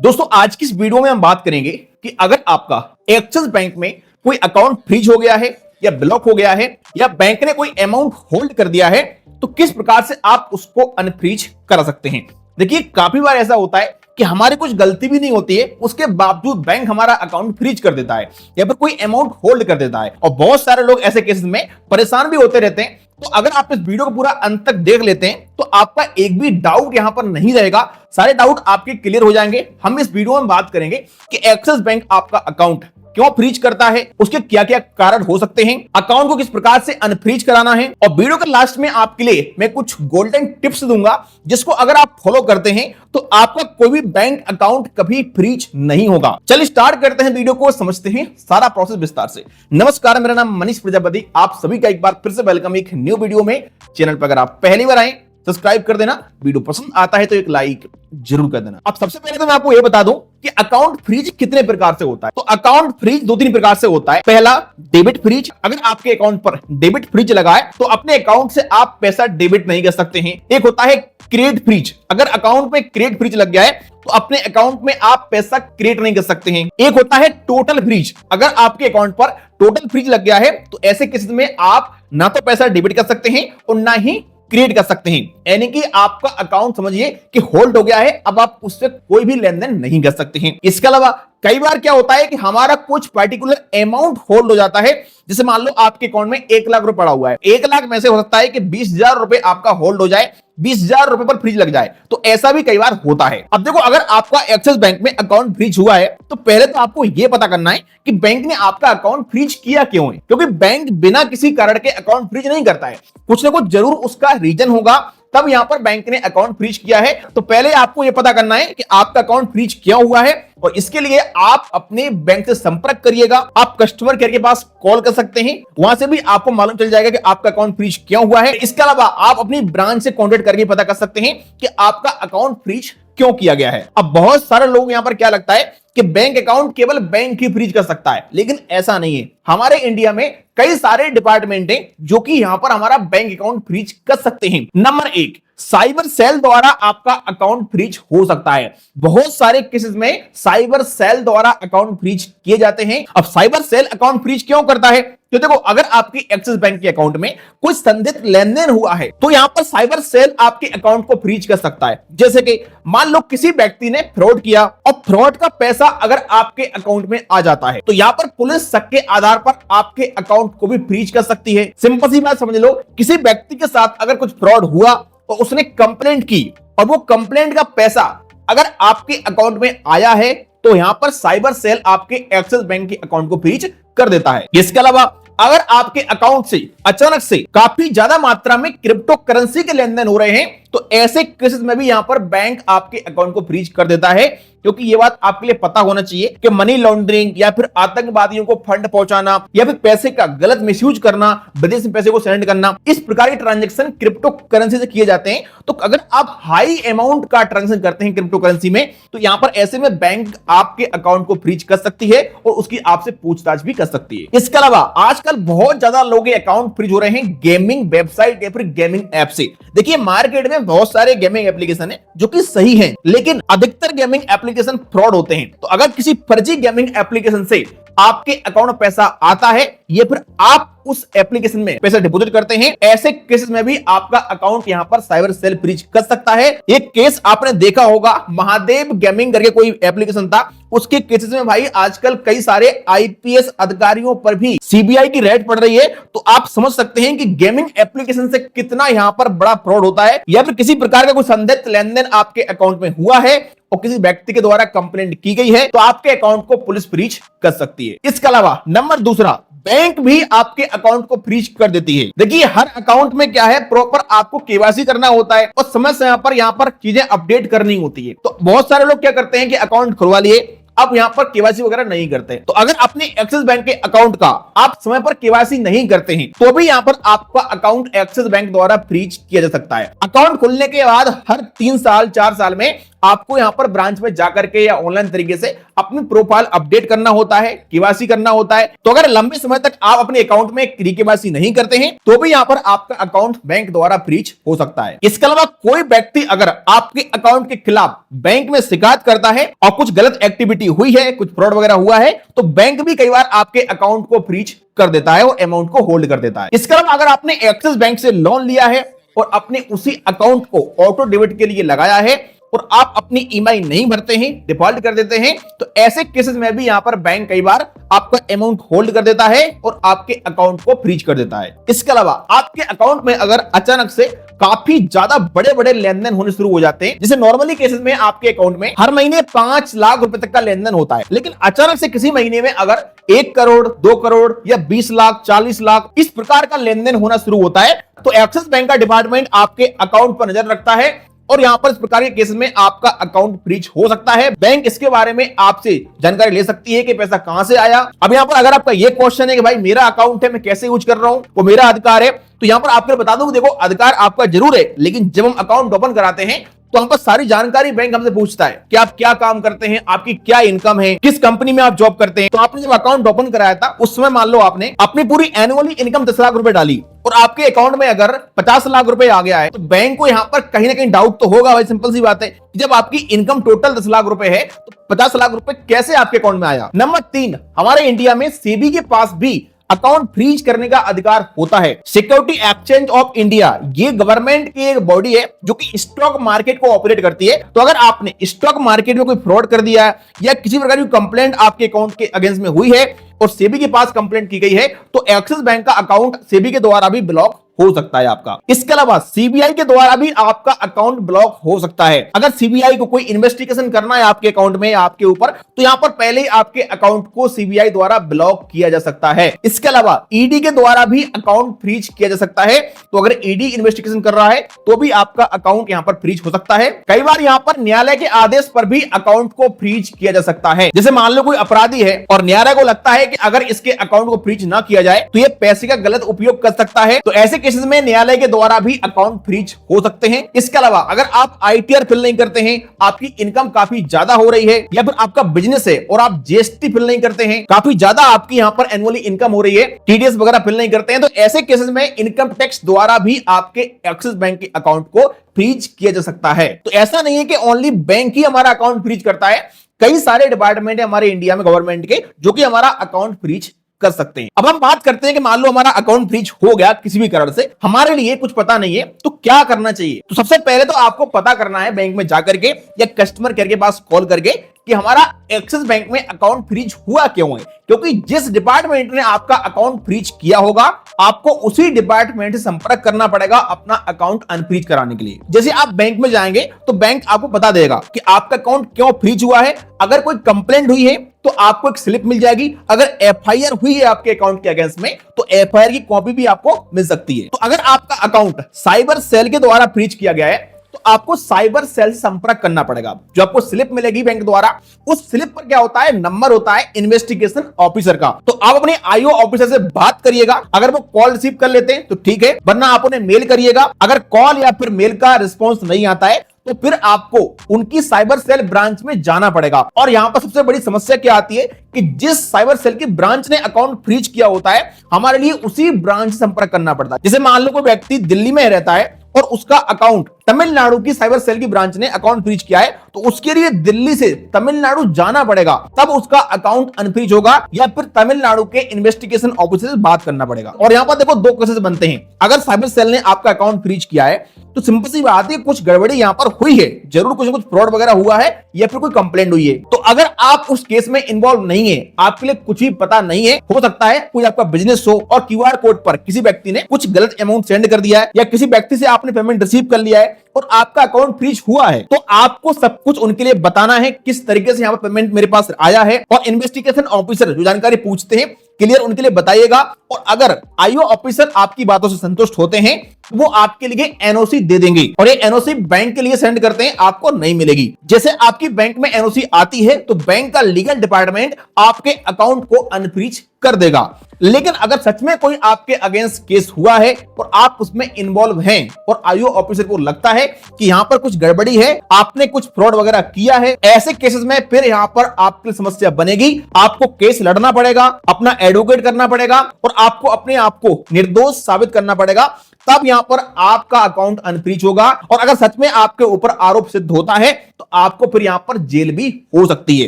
दोस्तों आज की इस वीडियो में हम बात करेंगे कि अगर आपका एक्सिस बैंक में कोई अकाउंट फ्रीज हो गया है या ब्लॉक हो गया है या बैंक ने कोई अमाउंट होल्ड कर दिया है तो किस प्रकार से आप उसको अनफ्रीज करा सकते हैं। देखिए काफी बार ऐसा होता है कि हमारी कुछ गलती भी नहीं होती है, उसके बावजूद बैंक हमारा अकाउंट फ्रीज कर देता है या फिर कोई अमाउंट होल्ड कर देता है और बहुत सारे लोग ऐसे केसेस में परेशान भी होते रहते हैं। तो अगर आप इस वीडियो को पूरा अंत तक देख लेते हैं तो आपका एक भी डाउट यहां पर नहीं रहेगा, सारे डाउट आपके क्लियर हो जाएंगे। हम इस वीडियो में बात करेंगे कि एक्सिस बैंक आपका अकाउंट क्यों फ्रीज करता है, उसके क्या क्या कारण हो सकते हैं, अकाउंट को किस प्रकार से अनफ्रीज कराना है और वीडियो के लास्ट में आपके लिए मैं कुछ गोल्डन टिप्स दूंगा जिसको अगर आप फॉलो करते हैं तो आपका कोई भी बैंक अकाउंट कभी फ्रीज नहीं होगा। चलिए स्टार्ट करते हैं वीडियो को, समझते हैं सारा प्रोसेस विस्तार से। नमस्कार, मेरा नाम मनीष प्रजापति, आप सभी का एक बार फिर से वेलकम एक न्यू वीडियो में। चैनल पर अगर आप पहली बार आए सब्सक्राइब कर देना, वीडियो पसंद आता है तो एक लाइक जरूर कर देना। अब सबसे पहले तो मैं आपको यह बता दूं कि अकाउंट फ्रीज कितने प्रकार से होता है। तो अकाउंट फ्रीज दो तीन प्रकार से होता है। पहला डेबिट फ्रीज, अगर आपके अकाउंट पर डेबिट फ्रीज लगा है तो अपने अकाउंट से आप पैसा डेबिट नहीं कर सकते हैं। एक होता है क्रेडिट फ्रीज, अगर अकाउंट में क्रेडिट फ्रीज लग गया है तो अपने अकाउंट में आप पैसा क्रिएट नहीं कर सकते हैं। एक होता है टोटल फ्रीज, अगर आपके अकाउंट पर टोटल फ्रीज लग गया है तो ऐसे केसेस में आप ना तो पैसा डेबिट कर सकते हैं और ना ही क्रिएट कर सकते हैं, यानी कि आपका अकाउंट समझिए कि होल्ड हो गया है, अब आप उससे कोई भी लेन देन नहीं कर सकते हैं। इसके अलावा कई बार क्या होता है कि हमारा कुछ पर्टिकुलर अमाउंट होल्ड हो जाता है, जैसे मान लो आपके अकाउंट में 1 लाख रुपए पड़ा हुआ है, 1 लाख में से हो सकता है कि 20,000 रुपए आपका होल्ड हो जाए, 20,000 रुपए पर फ्रीज लग जाए, तो ऐसा भी कई बार होता है। अब देखो अगर आपका एक्सिस बैंक में अकाउंट फ्रीज हुआ है तो पहले तो आपको यह पता करना है कि बैंक ने आपका अकाउंट फ्रीज किया क्यों है, क्योंकि बैंक बिना किसी कारण के अकाउंट फ्रीज नहीं करता है, कुछ ना कुछ जरूर उसका रीजन होगा, तब यहां पर बैंक ने अकाउंट फ्रीज किया है। तो पहले आपको यह पता करना है कि आपका अकाउंट फ्रीज क्यों हुआ है और इसके लिए आप अपने बैंक से संपर्क करिएगा। आप कस्टमर केयर के पास कॉल कर सकते हैं, वहां से भी आपको मालूम चल जाएगा कि आपका अकाउंट फ्रीज क्यों हुआ है। इसके अलावा आप अपनी ब्रांच से कॉन्टेक्ट करके पता कर सकते हैं कि आपका अकाउंट फ्रीज क्यों किया गया है। अब बहुत सारे लोग यहां पर क्या लगता है कि बैंक अकाउंट केवल बैंक ही फ्रीज कर सकता है, लेकिन ऐसा नहीं है। हमारे इंडिया में कई सारे डिपार्टमेंट हैं जो कि यहां पर हमारा बैंक अकाउंट फ्रीज कर सकते हैं। नंबर 1, साइबर सेल द्वारा आपका अकाउंट फ्रीज हो सकता है। बहुत सारे केसेस में साइबर सेल द्वारा अकाउंट फ्रीज किए जाते हैं। अब साइबर सेल अकाउंट फ्रीज क्यों करता है? तो देखो अगर आपकी एक्सिस बैंक के अकाउंट में कोई संदिग्ध लेन देन हुआ है तो यहां पर साइबर सेल आपके अकाउंट को फ्रीज कर सकता है। जैसे कि मान लो किसी व्यक्ति ने फ्रॉड किया और फ्रॉड का पैसा अगर आपके अकाउंट में आ जाता है तो यहां पर पुलिस शक के आधार पर आपके अकाउंट को भी फ्रीज कर सकती है। सिंपल सी बात समझ लो, किसी व्यक्ति के साथ अगर कुछ फ्रॉड हुआ और उसने कंप्लेंट की और वो कंप्लेंट का पैसा अगर आपके अकाउंट में आया है तो यहां पर साइबर सेल आपके एक्सिस बैंक के अकाउंट को फ्रीज कर देता है। इसके अलावा अगर आपके अकाउंट से अचानक से काफी ज्यादा मात्रा में क्रिप्टो करेंसी के लेन देन हो रहे हैं तो ऐसे केसेस में भी यहां पर बैंक आपके अकाउंट को फ्रीज कर देता है, क्योंकि यह बात आपके लिए पता होना चाहिए कि मनी लॉन्ड्रिंग या फिर आतंकवादियों को फंड पहुंचाना या फिर पैसे का गलत मिसयूज करना, विदेश में पैसे को सेंड करना, इस प्रकार के ट्रांजैक्शन क्रिप्टो करेंसी से किए जाते हैं। तो अगर आप हाई अमाउंट का ट्रांजैक्शन करते हैं क्रिप्टो करेंसी में तो यहां पर ऐसे में बैंक आपके अकाउंट को फ्रीज कर सकती है और उसकी आपसे पूछताछ भी कर सकती है। इसके अलावा आजकल बहुत ज्यादा लोगों के अकाउंट फ्रीज हो रहे हैं गेमिंग वेबसाइट या फिर गेमिंग ऐप से। देखिए मार्केट में बहुत सारे गेमिंग एप्लीकेशन है जो कि सही हैं, लेकिन अधिकतर गेमिंग एप्लीकेशन फ्रॉड होते हैं। तो अगर किसी फर्जी गेमिंग एप्लीकेशन से आपके अकाउंट में पैसा आता है या फिर आप उस एप्लीकेशन में पैसा डिपॉजिट करते हैं, ऐसे केसेस में भी आपका अकाउंट यहां पर साइबर सेल फ्रीज कर सकता है। एक केस आपने देखा होगा, महादेव गेमिंग करके कोई एप्लीकेशन था, उसके केसेस में भाई आजकल कई सारे आईपीएस अधिकारियों पर भी सीबीआई की रेड पड़ रही है। तो आप समझ सकते हैं कि गेमिंग एप्लीकेशन से कितना यहां पर बड़ा फ्रॉड होता है। या फिर किसी प्रकार का कोई संदिग्ध लेन देन आपके अकाउंट में हुआ है और किसी व्यक्ति के द्वारा कंप्लेंट की गई है तो आपके अकाउंट को पुलिस फ्रीज कर सकती है। इसके अलावा नंबर 2, बैंक भी आपके अकाउंट को फ्रीज कर देती है। देखिए हर अकाउंट में क्या है, प्रॉपर आपको केवाईसी करना होता है और समय समय पर यहां पर चीजें अपडेट करनी होती है। तो बहुत सारे लोग क्या करते हैं कि अकाउंट खुलवा लिए, अब यहां पर केवाईसी वगैरह नहीं करते। तो अगर अपने एक्सिस बैंक के अकाउंट का आप समय पर केवाईसी नहीं करते हैं तो भी यहां पर आपका अकाउंट एक्सिस बैंक द्वारा फ्रीज किया जा सकता है। अकाउंट खुलने के बाद हर 3 साल 4 साल में आपको यहां पर ब्रांच में जाकर के या ऑनलाइन तरीके से अपनी प्रोफाइल अपडेट करना होता है, केवाईसी करना होता है। तो अगर लंबे समय तक आप अपने अकाउंट में केवाईसी नहीं करते हैं तो भी यहां पर आपका अकाउंट बैंक द्वारा फ्रीज हो सकता है। इसके अलावा कोई व्यक्ति अगर आपके अकाउंट के खिलाफ बैंक में शिकायत करता है और कुछ गलत एक्टिविटी हुई है, कुछ फ्रॉड वगैरह हुआ है, तो बैंक भी कई बार आपके अकाउंट को फ्रीज कर देता है और अमाउंट को होल्ड कर देता है। इसके अलावा अगर आपने एक्सिस बैंक से लोन लिया है और अपने उसी अकाउंट को ऑटो डेबिट के लिए लगाया है और आप अपनी ईएमआई नहीं भरते हैं, डिफॉल्ट कर देते हैं, तो ऐसे केसेस में भी यहां पर बैंक कई बार आपका अमाउंट होल्ड कर देता है और आपके अकाउंट को फ्रीज कर देता है। इसके अलावा आपके अकाउंट में अगर अचानक से काफी ज्यादा बड़े बड़े लेन देन होने शुरू हो जाते हैं, जैसे नॉर्मली केसेस में आपके अकाउंट में हर महीने 5 लाख रुपए तक का लेन देन होता है, लेकिन अचानक से किसी महीने में अगर 1 करोड़ 2 करोड़ या 20 लाख 40 लाख इस प्रकार का लेन देन होना शुरू होता है, तो एक्सिस बैंक का डिपार्टमेंट आपके अकाउंट पर नजर रखता है और यहां पर इस प्रकार के केस में आपका अकाउंट फ्रीज हो सकता है। बैंक इसके बारे में आपसे जानकारी ले सकती है कि पैसा कहां से आया। अब यहां पर अगर आपका यह क्वेश्चन है कि भाई मेरा अकाउंट है, मैं कैसे यूज कर रहा हूं, वो मेरा अधिकार है, तो यहां पर आपको बता दूं, देखो अधिकार आपका जरूर है, लेकिन जब हम अकाउंट ओपन कराते हैं तो हम पर सारी जानकारी बैंक हमसे पूछता है कि आप क्या काम करते हैं, आपकी क्या इनकम है, किस कंपनी में आप जॉब करते हैं। तो आपने जब अकाउंट ओपन कराया था उस समय मान लो आपने अपनी पूरी एनुअली इनकम 10 लाख रुपए डाली और आपके अकाउंट में अगर 50 लाख रुपए आ गया है, तो बैंक को यहां पर कहीं ना कहीं डाउट तो होगा भाई, सिंपल सी बात है। जब आपकी इनकम टोटल 10 लाख रुपए है तो 50 लाख रुपए कैसे आपके अकाउंट में आया। नंबर 3, हमारे इंडिया में सेबी के पास भी अकाउंट फ्रीज करने का अधिकार होता है। सिक्योरिटी एक्सचेंज ऑफ इंडिया ये गवर्नमेंट की एक बॉडी है जो कि स्टॉक मार्केट को ऑपरेट करती है। तो अगर आपने स्टॉक मार्केट में कोई फ्रॉड कर दिया है या किसी प्रकार की कंप्लेंट आपके अकाउंट के अगेंस्ट में हुई है और सेबी के पास कंप्लेंट की गई है, तो एक्सिस बैंक का अकाउंट सेबी के द्वारा भी ब्लॉक हो सकता है आपका। इसके अलावा सीबीआई के द्वारा भी आपका अकाउंट ब्लॉक हो सकता है। अगर सीबीआई को कोई इन्वेस्टिगेशन करना है आपके अकाउंट में या आपके ऊपर, तो यहां पर पहले ही आपके अकाउंट को सीबीआई द्वारा ब्लॉक किया जा सकता है। इसके अलावा ईडी के द्वारा भी अकाउंट फ्रीज किया जा सकता है। तो अगर ईडी इन्वेस्टिगेशन कर रहा है तो भी आपका अकाउंट यहां पर फ्रीज हो सकता है। कई बार यहां पर न्यायालय के आदेश पर भी अकाउंट को फ्रीज किया जा सकता है। जैसे मान लो कोई अपराधी है और न्यायालय को लगता है कि अगर इसके अकाउंट को फ्रीज ना किया जाए तो यह पैसे का गलत उपयोग कर सकता है, तो ऐसे केसेस में न्यायालय के द्वारा भी अकाउंट फ्रीज हो सकते हैं। इसके अलावा अगर आप आईटीआर फिल नहीं करते हैं, आपकी इनकम काफी ज्यादा हो रही है, या फिर आपका बिजनेस है और आप जीएसटी फिल नहीं करते हैं, काफी ज्यादा आपकी यहां पर एनुअली इनकम हो रही है, टीडीएस वगैरह फिल नहीं करते हैं, तो ऐसे केसेस में इनकम टैक्स द्वारा भी आपके एक्सिस बैंक के अकाउंट को फ्रीज किया जा सकता है। तो ऐसा नहीं है कि ओनली बैंक ही हमारा अकाउंट फ्रीज करता है, कई सारे डिपार्टमेंट है हमारे इंडिया में गवर्नमेंट के जो कि हमारा अकाउंट फ्रीज कर सकते हैं। अब हम बात करते हैं कि मान लो हमारा अकाउंट फ्रीज हो गया किसी भी कारण से, हमारे लिए कुछ पता नहीं है, तो क्या करना चाहिए। तो सबसे पहले तो आपको पता करना है बैंक में जाकर के या कस्टमर केयर के पास कॉल करके कि हमारा एक्सिस बैंक में अकाउंट फ्रीज हुआ क्यों है, क्योंकि जिस डिपार्टमेंट ने आपका अकाउंट फ्रीज किया होगा आपको उसी डिपार्टमेंट से संपर्क करना पड़ेगा अपना अकाउंट अनफ्रीज कराने के लिए। जैसे आप बैंक में जाएंगे तो बैंक आपको बता देगा कि आपका अकाउंट क्यों फ्रीज हुआ है। अगर कोई कंप्लेंट हुई है तो आपको एक स्लिप मिल जाएगी, अगर एफआईआर हुई है आपके अकाउंट के अगेंस्ट में तो एफआईआर की कॉपी भी आपको मिल सकती है। तो अगर आपका अकाउंट साइबर सेल के द्वारा फ्रीज किया गया है तो आपको साइबर सेल से संपर्क करना पड़ेगा। जो आपको स्लिप मिलेगी बैंक द्वारा, उस स्लिप पर क्या होता है, नंबर होता है इन्वेस्टिगेशन ऑफिसर का। तो आप अपने आईओ ऑफिसर से बात करिएगा, अगर वो कॉल रिसीव कर लेते हैं तो ठीक है, वरना आप उन्हें मेल करिएगा। अगर कॉल या फिर मेल का रिस्पॉन्स नहीं आता है तो फिर आपको उनकी साइबर सेल ब्रांच में जाना पड़ेगा। और यहां पर सबसे बड़ी समस्या क्या आती है कि जिस साइबर सेल की ब्रांच ने अकाउंट फ्रीज किया होता है हमारे लिए उसी ब्रांच से संपर्क करना पड़ता है। जैसे मान लो कोई व्यक्ति दिल्ली में रहता है और उसका अकाउंट तमिलनाडु की साइबर सेल की ब्रांच ने अकाउंट फ्रीज किया है, तो उसके लिए दिल्ली से तमिलनाडु जाना पड़ेगा, तब उसका अकाउंट अनफ्रीज होगा, या फिर तमिलनाडु के इन्वेस्टिगेशन ऑफिसर से बात करना पड़ेगा। और यहां पर देखो दो केसेस बनते हैं। अगर साइबर सेल ने आपका अकाउंट फ्रीज किया है तो सिंपल सी बात है कुछ गड़बड़ी यहां पर हुई है, जरूर कुछ ना कुछ फ्रॉड वगैरह हुआ है या फिर कोई कंप्लेंट हुई है। तो अगर आप उस केस में इन्वॉल्व नहीं है, आपके लिए कुछ भी पता नहीं है, हो सकता है कोई आपका बिजनेस हो और क्यूआर कोड पर किसी व्यक्ति ने कुछ गलत अमाउंट सेंड कर दिया है या किसी व्यक्ति से आपने पेमेंट रिसीव कर लिया है और आपका अकाउंट फ्रीज हुआ है, तो आपको सब कुछ उनके लिए बताना है किस तरीके से यहां पर पेमेंट मेरे पास आया है। और इन्वेस्टिगेशन ऑफिसर जो जानकारी पूछते हैं क्लियर उनके लिए बताइएगा। और अगर आईओ ऑफिसर आपकी बातों से संतुष्ट होते हैं वो आपके लिए एनओसी दे देंगे, और ये एनओसी बैंक के लिए सेंड करते हैं, आपको नहीं मिलेगी। जैसे आपकी बैंक में एनओसी आती है तो बैंक का लीगल डिपार्टमेंट आपके अकाउंट को अनफ्रीज कर देगा। लेकिन अगर सच में कोई आपके अगेंस्ट केस हुआ है और आप उसमें इन्वॉल्व हैं और आईओ ऑफिसर को लगता है कि यहां पर कुछ गड़बड़ी है, आपने कुछ फ्रॉड वगैरह किया है, ऐसे केसेस में फिर यहां पर आपकी समस्या बनेगी। आपको केस लड़ना पड़ेगा, अपना एडवोकेट करना पड़ेगा और आपको अपने आप को निर्दोष साबित करना पड़ेगा। तब यहां पर आपका अकाउंट अनफ्रीज होगा और अगर सच में आपके ऊपर आरोप सिद्ध होता है तो आपको फिर यहां पर जेल भी हो सकती है।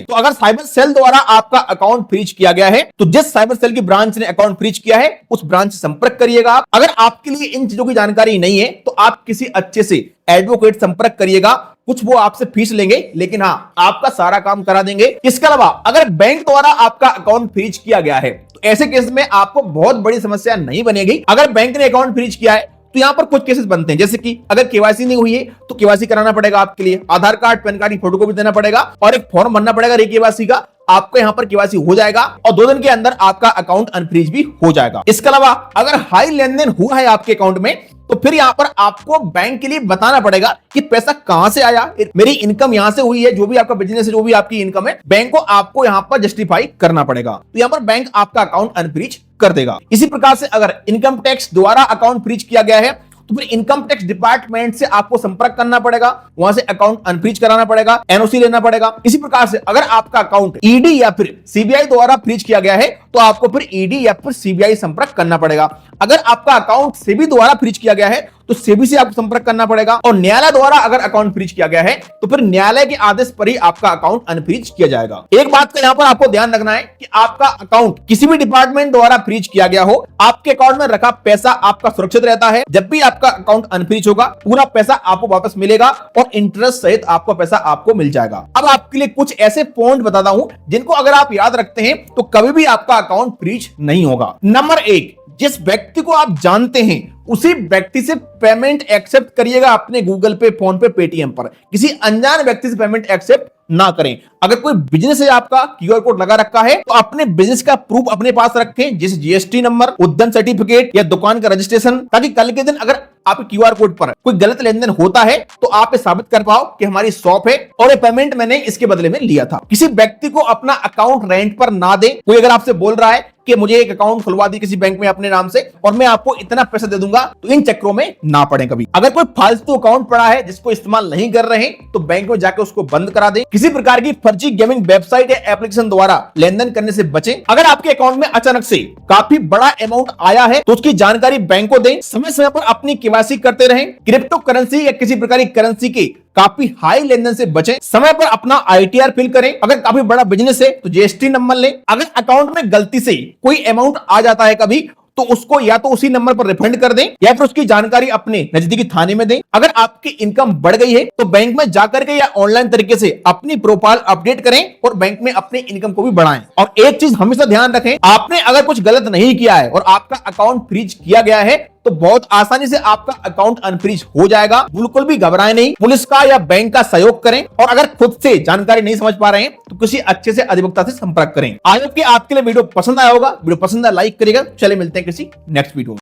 तो अगर साइबर सेल द्वारा आपका अकाउंट फ्रीज किया गया है तो जिस साइबर सेल की ब्रांच ने अकाउंट फ्रीज किया है उस ब्रांच से संपर्क करिएगा। अगर आपके लिए इन चीजों की जानकारी नहीं है तो आप किसी अच्छे से एडवोकेट संपर्क करिएगा। कुछ वो आपसे फीस लेंगे लेकिन हां आपका सारा काम करा देंगे। इसके अलावा अगर बैंक द्वारा आपका अकाउंट फ्रीज किया गया है तो ऐसे केस में आपको बहुत बड़ी समस्या नहीं बनेगी। अगर बैंक ने अकाउंट फ्रीज किया है तो यहां पर कुछ केसेस बनते हैं, जैसे कि अगर केवाईसी नहीं हुई है तो केवाईसी कराना पड़ेगा आपके लिए, आधार कार्ड पैन कार्ड की फोटोकॉपी देना पड़ेगा और एक फॉर्म भरना पड़ेगा केवाईसी का। आपको यहां पर केवाईसी हो जाएगा और 2 दिन के अंदर आपका अकाउंट अनफ्रीज भी हो जाएगा। इसके अलावा अगर हाई लेन देन हुआ है आपके अकाउंट में तो फिर यहां पर आपको बैंक के लिए बताना पड़ेगा कि पैसा कहां से आया, मेरी इनकम यहां से हुई है, जो भी आपका बिजनेस है, जो भी आपकी इनकम है, बैंक को आपको यहां पर जस्टिफाई करना पड़ेगा। तो यहां पर बैंक आपका अकाउंट अनफ्रीज कर देगा। इसी प्रकार से अगर इनकम टैक्स द्वारा अकाउंट फ्रीज किया गया है तो फिर इनकम टैक्स डिपार्टमेंट से आपको संपर्क करना पड़ेगा, वहां से अकाउंट अनफ्रीज कराना पड़ेगा, एनओसी लेना पड़ेगा। इसी प्रकार से अगर आपका अकाउंट ईडी या फिर सीबीआई द्वारा फ्रीज किया गया है तो आपको फिर ईडी या फिर सीबीआई संपर्क करना पड़ेगा। अगर आपका अकाउंट सेबी द्वारा फ्रीज किया गया है तो सेबी से आपको संपर्क करना पड़ेगा और न्यायालय द्वारा अगर अकाउंट फ्रीज किया गया है तो फिर न्यायालय के आदेश पर ही आपका अकाउंट अनफ्रीज किया जाएगा। एक बात का यहां पर आपको ध्यान रखना है कि आपका अकाउंट किसी भी डिपार्टमेंट द्वारा फ्रीज किया गया हो, आपके अकाउंट में रखा पैसा आपका सुरक्षित रहता है। जब भी आपका अकाउंट अनफ्रीज होगा पूरा पैसा आपको वापस मिलेगा और इंटरेस्ट सहित आपका पैसा आपको मिल जाएगा। अब आपके लिए कुछ ऐसे पॉइंट बताता हूं जिनको अगर आप याद रखते हैं तो कभी भी आपका अकाउंट फ्रीज नहीं होगा। नंबर 1, जिस व्यक्ति को आप जानते हैं उसी व्यक्ति से पेमेंट एक्सेप्ट करिएगा अपने गूगल पे, फोन पे, पेटीएम पर। किसी अनजान व्यक्ति से पेमेंट एक्सेप्ट ना करें। अगर कोई बिजनेस है आपका, क्यूआर कोड लगा रखा है तो अपने बिजनेस का प्रूफ अपने पास रखें, जैसे जीएसटी नंबर, उद्यम सर्टिफिकेट या दुकान का रजिस्ट्रेशन, ताकि कल के दिन अगर आपके क्यूआर कोड पर कोई गलत लेन देन होता है तो आप ये साबित कर पाओ कि हमारी शॉप है और ये पेमेंट मैंने इसके बदले में लिया था। किसी व्यक्ति को अपना अकाउंट रेंट पर ना दे। कोई अगर आपसे बोल रहा है कि मुझे एक अकाउंट खुलवा दी किसी बैंक में अपने नाम से और मैं आपको इतना पैसा दे दूंगा, तो इन चक्रों में ना पड़े कभी। अगर कोई फालतू अकाउंट पड़ा है जिसको इस्तेमाल नहीं कर रहे तो बैंक में जाकर उसको बंद करा दें। किसी प्रकार की फर्जी गेमिंग वेबसाइट या एप्लीकेशन द्वारा लेन देन करने से बचें। अगर आपके अकाउंट में अचानक से काफी बड़ा अमाउंट आया है तो उसकी जानकारी बैंक को दें। समय समय पर अपनी केवाईसी करते रहें। क्रिप्टो करेंसी या किसी प्रकार की करेंसी के काफी हाई लेन देन से बचें। समय पर अपना आईटीआर फिल करें। अगर काफी बड़ा बिजनेस है तो जीएसटी नंबर लें। अगर अकाउंट में गलती से कोई अमाउंट आ जाता है कभी तो उसको या तो उसी नंबर पर रिफंड कर दें या फिर उसकी जानकारी अपने नजदीकी थाने में दें। अगर आपकी इनकम बढ़ गई है तो बैंक में जाकर के या ऑनलाइन तरीके से अपनी प्रोफाइल अपडेट करें और बैंक में अपनी इनकम को भी बढ़ाएं। और एक चीज हमेशा ध्यान रखें, आपने अगर कुछ गलत नहीं किया है और आपका अकाउंट फ्रीज किया गया है तो बहुत आसानी से आपका अकाउंट अनफ्रीज हो जाएगा। बिल्कुल भी घबराएं नहीं। पुलिस का या बैंक का सहयोग करें और अगर खुद से जानकारी नहीं समझ पा रहे हैं तो किसी अच्छे से अधिवक्ता से संपर्क करें। आई होप कि आपके लिए वीडियो पसंद आया होगा। वीडियो पसंद आया लाइक करिएगा। चले मिलते हैं किसी नेक्स्ट वीडियो में।